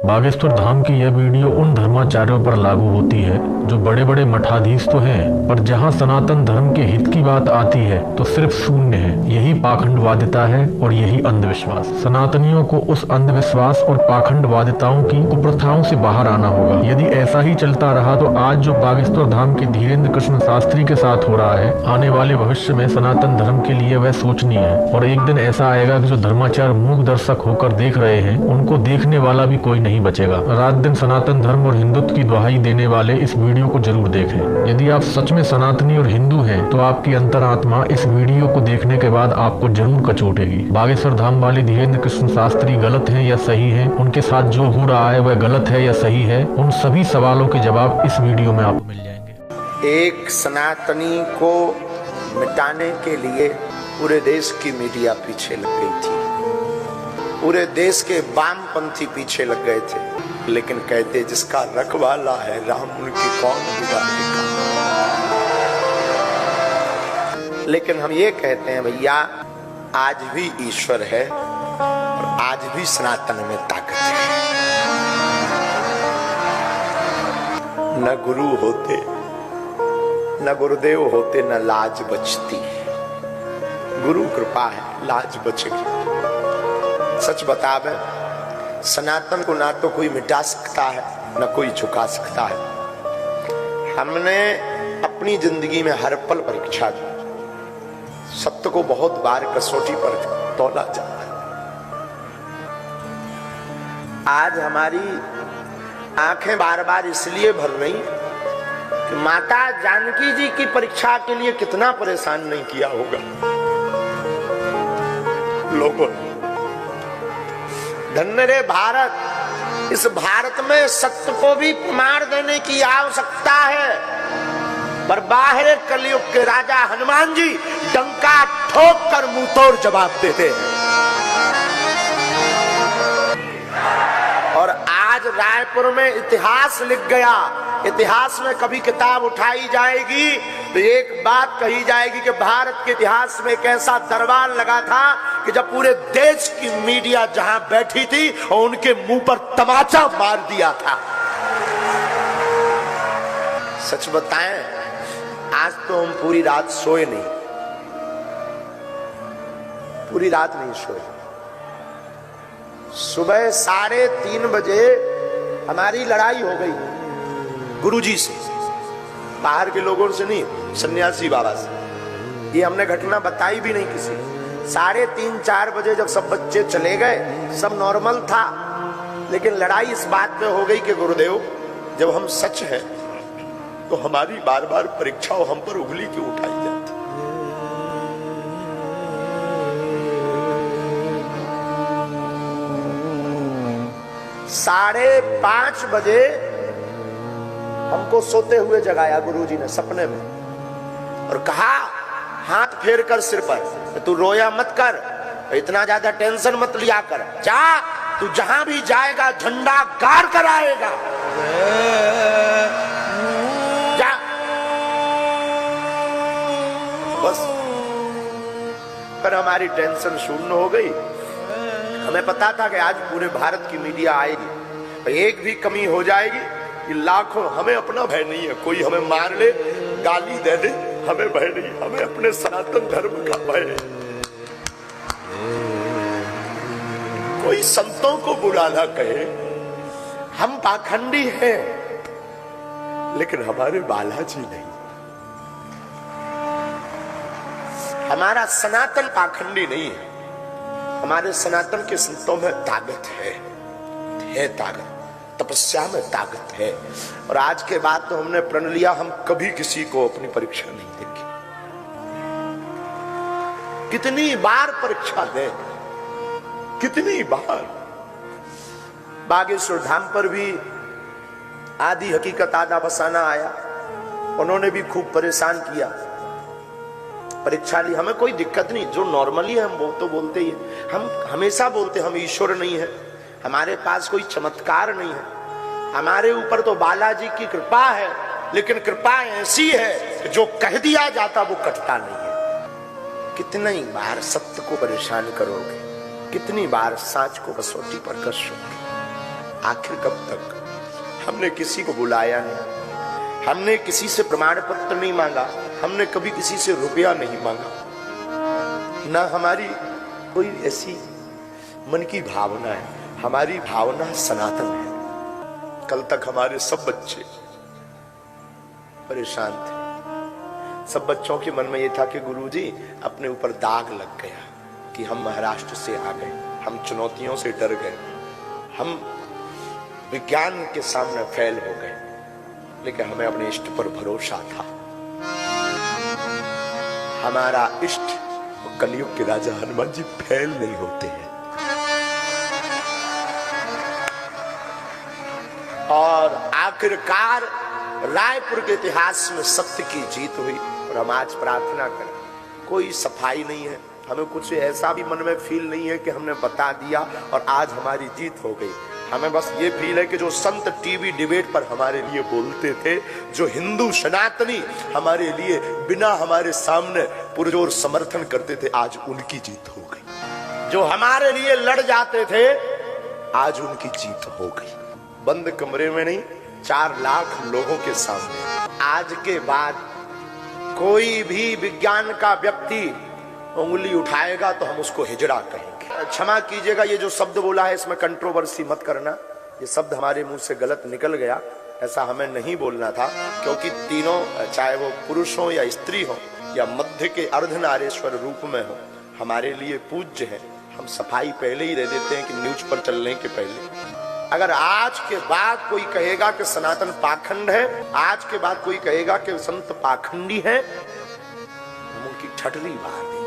बागेश्वर धाम की यह वीडियो उन धर्माचार्यों पर लागू होती है जो बड़े बड़े मठाधीश तो हैं, पर जहां सनातन धर्म के हित की बात आती है तो सिर्फ शून्य है। यही पाखंडवादिता है और यही अंधविश्वास। सनातनियों को उस अंधविश्वास और पाखंडवादिताओं की कुप्रथाओं से बाहर आना होगा। यदि ऐसा ही चलता रहा तो आज जो बागेश्वर धाम के धीरेन्द्र कृष्ण शास्त्री के साथ हो रहा है, आने वाले भविष्य में सनातन धर्म के लिए वह सोचनीय है। और एक दिन ऐसा आएगा कि जो धर्माचार्य मूक दर्शक होकर देख रहे हैं, उनको देखने वाला भी कोई नहीं बचेगा। रात दिन सनातन धर्म और हिंदुत्व की दुहाई देने वाले इस वीडियो को जरूर देखें। यदि आप सच में सनातनी और हिंदू हैं तो आपकी अंतरात्मा इस वीडियो को देखने के बाद आपको जरूर कचोटेगी। बागेश्वर धाम वाले धीरेन्द्र कृष्ण शास्त्री गलत हैं या सही हैं, उनके साथ जो हो रहा है वह गलत है या सही है, उन सभी सवालों के जवाब इस वीडियो में आपको मिल जाएंगे। एक सनातनी को मिटाने के लिए पूरे देश की मीडिया पीछे लग गई थी, पूरे देश के वामपंथी पीछे लग गए थे, लेकिन कहते जिसका रखवाला है राम उनकी कौन बिगाड़ेगा। लेकिन हम ये कहते हैं भैया, आज भी ईश्वर है और आज भी सनातन में ताकत है। न गुरु होते, न गुरुदेव होते, न लाज बचती। गुरु कृपा है, लाज बचेगी। सच बतावे, सनातन को ना तो कोई मिटा सकता है न कोई झुका सकता है। हमने अपनी जिंदगी में हर पल परीक्षा दी, सत्य को बहुत बार कसौटी पर तौला जाता है। आज हमारी आंखें बार बार इसलिए भर रही कि माता जानकी जी की परीक्षा के लिए कितना परेशान नहीं किया होगा लोगों ने। धन्य रे भारत, इस भारत में सत्य को भी मार देने की आवश्यकता है, पर बाहर कलयुग के राजा हनुमान जी डंका ठोक कर मुंह तोड़ जवाब देते हैं। और आज रायपुर में इतिहास लिख गया। इतिहास में कभी किताब उठाई जाएगी तो एक बात कही जाएगी कि भारत के इतिहास में एक ऐसा दरबार लगा था कि जब पूरे देश की मीडिया जहां बैठी थी और उनके मुंह पर तमाचा मार दिया था। सच बताएं, आज तो हम पूरी रात सोए नहीं, पूरी रात नहीं सोए। सुबह 3:30 बजे हमारी लड़ाई हो गई गुरुजी से, बाहर के लोगों से नहीं, सन्यासी बाबा से। ये हमने घटना बताई भी नहीं किसी। 3:30-4 बजे जब सब बच्चे चले गए, सब नॉर्मल था, लेकिन लड़ाई इस बात पे हो गई कि गुरुदेव, जब हम सच हैं तो हमारी बार बार परीक्षाओं हम पर उंगली क्यों उठाई जाती। 5:30 बजे हमको सोते हुए जगाया गुरुजी ने सपने में और कहा, हाथ फेर कर सिर पर, तू रोया मत कर, इतना ज्यादा टेंशन मत लिया कर, जा तू जहां भी जाएगा झंडा गाड़ कर आएगा, जा। बस पर हमारी टेंशन शून्य हो गई। हमें पता था कि आज पूरे भारत की मीडिया आएगी, एक भी कमी हो जाएगी कि लाखों। हमें अपना भय नहीं है, कोई हमें मार ले, गाली दे दे, हमें भय नहीं, हमें अपने सनातन धर्म का भय है। कोई संतों को बुरा ना कहे, हम पाखंडी हैं, लेकिन हमारे बालाजी नहीं। हमारा सनातन पाखंडी नहीं है, हमारे सनातन के संतों में ताकत है ताकत, तपस्या में ताकत है। और आज के बाद तो हमने प्रण लिया, हम कभी किसी को अपनी परीक्षा नहीं देंगे। कितनी बार परीक्षा दें, कितनी बार। बागेश्वर धाम पर भी आदि हकीकत आधा फसाना आया, उन्होंने भी खूब परेशान किया, परीक्षा ली। हमें कोई दिक्कत नहीं, जो नॉर्मली है हम वो तो बोलते ही है। हम हमेशा बोलते हम ईश्वर नहीं है, हमारे पास कोई चमत्कार नहीं है, हमारे ऊपर तो बालाजी की कृपा है, लेकिन कृपा ऐसी है कि जो कह दिया जाता वो कटता नहीं है। कितनी बार सत्य को परेशान करोगे, कितनी बार साच को कसौटी पर कसोगे। आखिर कब तक? हमने किसी को बुलाया नहीं, हमने किसी से प्रमाण पत्र नहीं मांगा, हमने कभी किसी से रुपया नहीं मांगा, ना हमारी कोई ऐसी मन की भावना है। हमारी भावना सनातन है। कल तक हमारे सब बच्चे परेशान थे। सब बच्चों के मन में यह था कि गुरुजी अपने ऊपर दाग लग गया कि हम महाराष्ट्र से आ गए, हम चुनौतियों से डर गए, हम विज्ञान के सामने फेल हो गए। लेकिन हमें अपने इष्ट पर भरोसा था। हमारा इष्ट कलयुग के राजा हनुमान जी फेल नहीं होते हैं। और आखिरकार रायपुर के इतिहास में सत्य की जीत हुई। और हम आज प्रार्थना करें, कोई सफाई नहीं है, हमें कुछ ऐसा भी मन में फील नहीं है कि हमने बता दिया और आज हमारी जीत हो गई। हमें बस ये फील है कि जो संत टीवी डिबेट पर हमारे लिए बोलते थे, जो हिंदू सनातनी हमारे लिए बिना हमारे सामने पुरजोर समर्थन करते थे, आज उनकी जीत हो गई। जो हमारे लिए लड़ जाते थे, आज उनकी जीत हो गई। बंद कमरे में नहीं, 4 लाख लोगों के सामने। आज के बाद कोई भी विज्ञान का व्यक्ति उंगली उठाएगा तो हम उसको हिजड़ा कहेंगे। क्षमा कीजिएगा, ये जो शब्द बोला है इसमें कंट्रोवर्सी मत करना। ये शब्द हमारे मुंह से गलत निकल गया, ऐसा हमें नहीं बोलना था। क्योंकि तीनों, चाहे वो पुरुष हो या स्त्री हो या मध्य के अर्धनारेश्वर रूप में हो, हमारे लिए पूज्य है। हम सफाई पहले ही दे देते हैं कि न्यूज पर चलने के पहले। अगर आज के बाद कोई कहेगा कि सनातन पाखंड है, आज के बाद कोई कहेगा कि संत पाखंडी है, हम उनकी ठटरी मार देंगे।